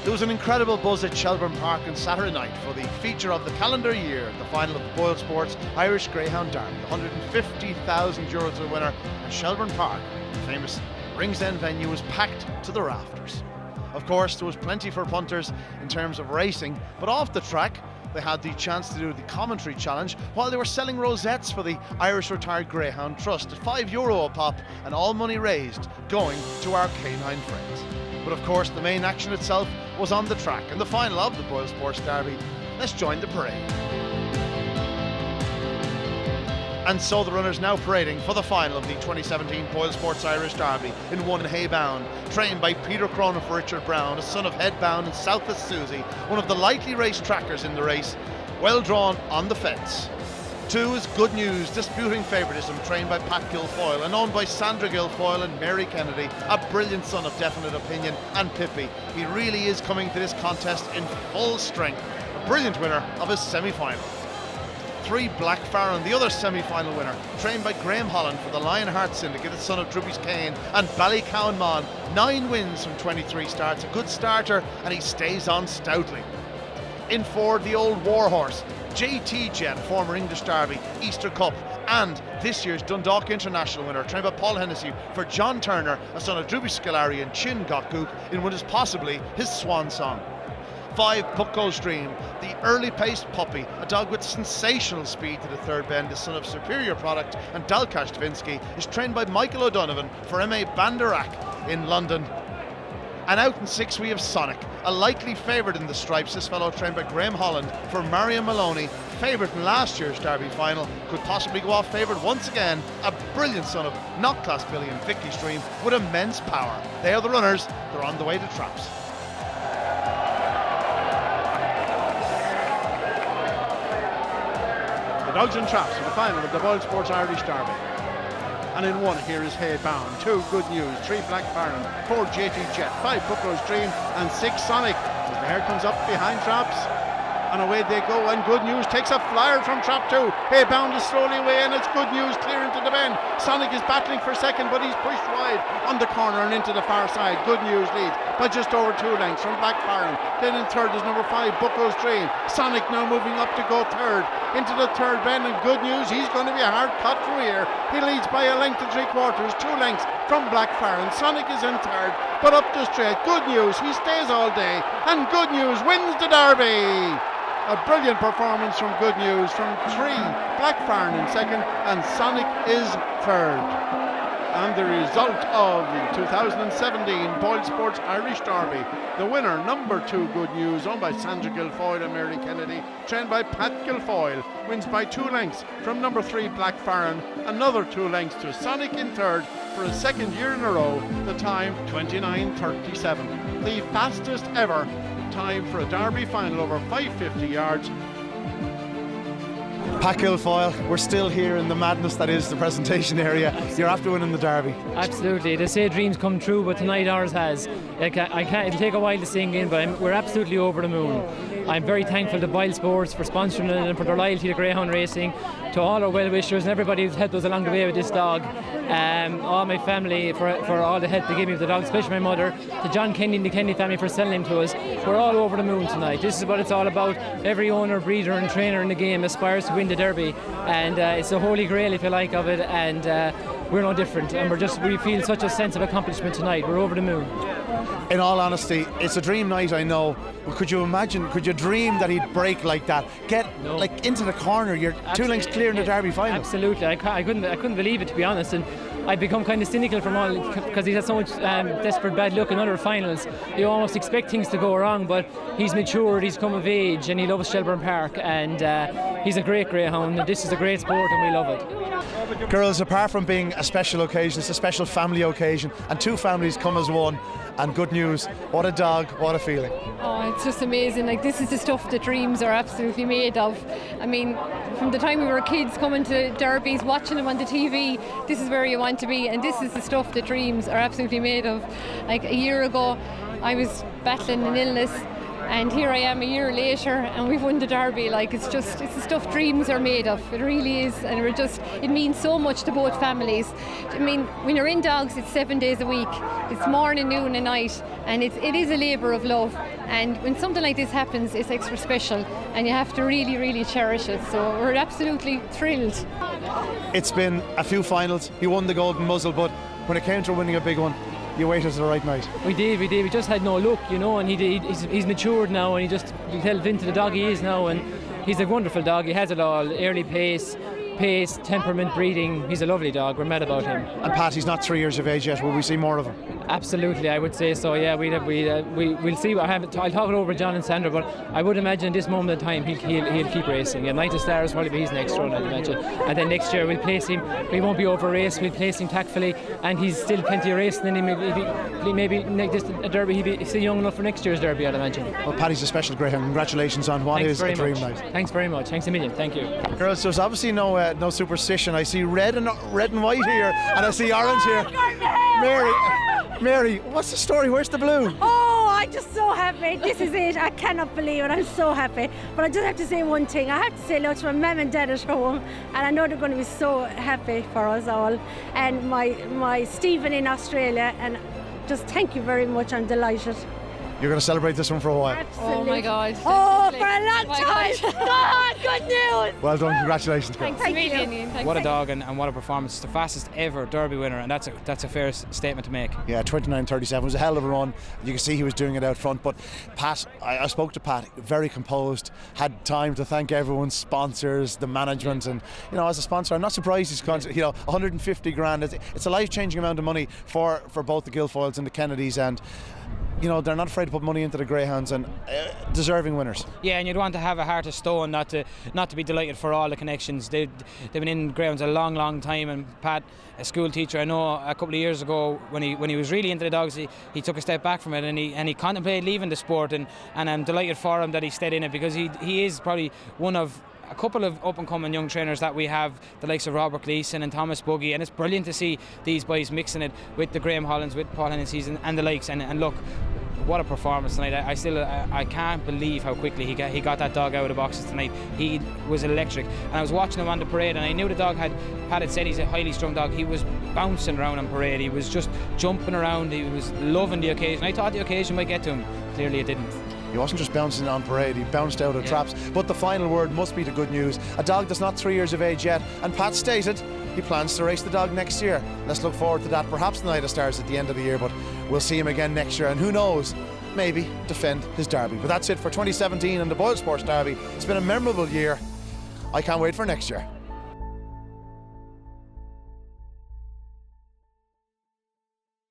There was an incredible buzz at Shelbourne Park on Saturday night for the feature of the calendar year, the final of the BoyleSports Irish Greyhound Derby. €150,000 to the winner, and Shelbourne Park, the famous Rings End venue, was packed to the rafters. Of course, there was plenty for punters in terms of racing, but off the track they had the chance to do the commentary challenge while they were selling rosettes for the Irish Retired Greyhound Trust at €5 a pop, and all money raised going to our canine friends. But of course, the main action itself was on the track and the final of the BoyleSports Derby. Let's join the parade. And so the runners now parading for the final of the 2017 BoyleSports Irish Derby in one hay bound, trained by Peter Cronin for Richard Brown, a son of Headbound and Southwest Susie, one of the lightly raced trackers in the race, well drawn on the fence. 2 is Good News, disputing favouritism, trained by Pat Guilfoyle and owned by Sandra Guilfoyle and Mary Kennedy, a brilliant son of Definite Opinion and Pippy. He really is coming to this contest in full strength, a brilliant winner of his semi-final. 3 Black Farren, the other semi-final winner, trained by Graham Holland for the Lionheart Syndicate, the son of Drubby's Kane and Ballycown Mon. 9 wins from 23 starts, a good starter, and he stays on stoutly. In 4, the old warhorse, Jaytee Jet, former English Derby, Easter Cup, and this year's Dundalk International winner, trained by Paul Hennessy for John Turner, a son of Drubby Scolari and Chin Gokgook, in what is possibly his swan song. 5 Buckos Dream, the early paced puppy, a dog with sensational speed to the third bend, the son of Superior Product and Dalkash Dvinsky, is trained by Michael O'Donovan for M.A. Banderack in London. And out in 6 we have Sonic, a likely favourite in the stripes. This fellow, trained by Graham Holland for Marion Maloney, favourite in last year's Derby final, could possibly go off favourite once again. A brilliant son of Knock Class Billy and Vicky Stream with immense power. They are the runners, they're on the way to traps. The dogs and traps for the final of the BoyleSports Irish Derby. And in 1 here is Hay Bound, 2 Good News, 3 Black Farren, 4 Jaytee Jet, 5 Buckos Dream and 6 Sonic. As the hare comes up behind traps, and away they go, and Good News takes a flyer from trap 2. Hay Bound is slowly away, and it's Good News clear into the bend. Sonic is battling for second, but he's pushed wide on the corner and into the far side. Good News leads by just over 2 lengths from Black Farren. Then in 3rd is number 5 Buckos Dream. Sonic now moving up to go 3rd into the 3rd bend, and Good News, he's going to be a hard cut from here. He leads by a length and 3/4, 2 lengths from Black Farren. Sonic is in 3rd, but up the straight. Good News, he stays all day, and Good News wins the Derby. A brilliant performance from Good News, from 3 Black Farren in 2nd, and Sonic is 3rd. And the result of the 2017 BoyleSports Irish Derby, the winner, number 2 Good News, owned by Sandra Guilfoyle and Mary Kennedy, trained by Pat Guilfoyle, wins by 2 lengths from number 3 Black Farren, another 2 lengths to Sonic in 3rd for a 2nd year in a row, the time 29:37. The fastest ever time for a Derby final over 550 yards. Pat Guilfoyle, we're still here in the madness that is the presentation area. You're after winning the Derby. Absolutely. They say dreams come true, but tonight ours has. I can't, it'll take a while to sink in, but we're absolutely over the moon. I'm very thankful to BoyleSports for sponsoring it and for their loyalty to Greyhound Racing, to all our well-wishers and everybody who's helped us along the way with this dog, all my family for all the help they gave me with the dog, especially my mother, to John Kenny and the Kenny family for selling him to us. We're all over the moon tonight. This is what it's all about. Every owner, breeder and trainer in the game aspires to win the Derby, and it's a holy grail, if you like, of it, and we're no different, and we feel such a sense of accomplishment tonight. We're over the moon. In all honesty, it's a dream night, I know, but could you imagine, could you dream that he'd break like that, get like into the corner, you're 2 lengths clear in the Derby final? Absolutely. I couldn't believe it, to be honest, and I've become kind of cynical from all, because he's had so much desperate bad luck in other finals. You almost expect things to go wrong, but he's matured, he's come of age, and he loves Shelbourne Park, and he's a great greyhound, and this is a great sport, and we love it. Girls, apart from being a special occasion, it's a special family occasion, and 2 families come as one, and Good News, what a dog, what a feeling. Oh, it's just amazing. Like, this is the stuff that dreams are absolutely made of. I mean, from the time we were kids coming to derbies, watching them on the TV, this is where you want to be, and this is the stuff that dreams are absolutely made of. Like, a year ago I was battling an illness and here I am a year later, and we've won the Derby. Like, it's the stuff dreams are made of. It really is, and it means so much to both families. I mean, when you're in dogs, it's 7 days a week. It's morning, noon and night, and it is a labour of love. And when something like this happens, it's extra special, and you have to really, really cherish it. So we're absolutely thrilled. It's been a few finals. He won the Golden Muzzle, but when it came to winning a big one, you waited to the right night. We did. We just had no luck, you know, and he's matured now, and he delved into the dog he is now, and he's a wonderful dog. He has it all: early pace, temperament, breeding. He's a lovely dog. We're mad about him. And Pat, he's not 3 years of age yet. Will we see more of him? Absolutely, I would say so. Yeah, we'll see. I'll talk it over with John and Sandra, but I would imagine this moment in time he'll keep racing. Yeah, Night of Stars will probably be his next run, I'd imagine. And then next year we'll place him. We won't be over raced. We'll place him tactfully, and he's still plenty of racing in him. Maybe next a Derby he's still young enough for next year's Derby, I'd imagine. Well, Paddy's a special Greyhound. Congratulations on what is a dream night. Thanks very much. Thanks a million. Thank you. Girls, there's obviously no superstition. I see red and white here, and I see orange here. Mary, what's the story? Where's the blue? Oh, I'm just so happy. This is it. I cannot believe it. I'm so happy. But I just have to say one thing. I have to say hello to my mum and dad at home, and I know they're going to be so happy for us all. And my Stephen in Australia, and just thank you very much. I'm delighted. You're going to celebrate this one for a while. Absolutely. Oh my God. Oh, for a long time. God, good news. Well done. Congratulations, girl. Thanks a million, Ian. Thanks. What a dog and what a performance. It's the fastest ever Derby winner, and that's a fair statement to make. Yeah, 29.37 was a hell of a run. You can see he was doing it out front, but Pat, I spoke to Pat, very composed, had time to thank everyone's sponsors, the management, and as a sponsor, I'm not surprised he's 150 grand. It's a life-changing amount of money for both the Guilfoyles and the Kennedys, and they're not afraid to put money into the Greyhounds, and deserving winners. Yeah, and you'd want to have a heart of stone not to be delighted for all the connections. They've been in Greyhounds a long time, and Pat, a school teacher, I know a couple of years ago when he was really into the dogs, he took a step back from it, and he contemplated leaving the sport, and I'm delighted for him that he stayed in it, because he is probably one of a couple of up-and-coming young trainers that we have, the likes of Robert Gleeson and Thomas Buggy, and it's brilliant to see these boys mixing it with the Graham Hollands, with Paul Hennessy's and the likes, and look, what a performance tonight. I can't believe how quickly he got that dog out of the boxes tonight. He was electric, and I was watching him on the parade, and I knew the dog Pat had said he's a highly strung dog. He was bouncing around on parade, he was just jumping around, he was loving the occasion. I thought the occasion might get to him, clearly it didn't. He wasn't just bouncing on parade, he bounced out of traps. But the final word must be the good news. A dog that's not 3 years of age yet, and Pat stated he plans to race the dog next year. Let's look forward to that. Perhaps the Night of Stars at the end of the year, but we'll see him again next year, and who knows, maybe defend his Derby. But that's it for 2017 and the BoyleSports Derby. It's been a memorable year. I can't wait for next year.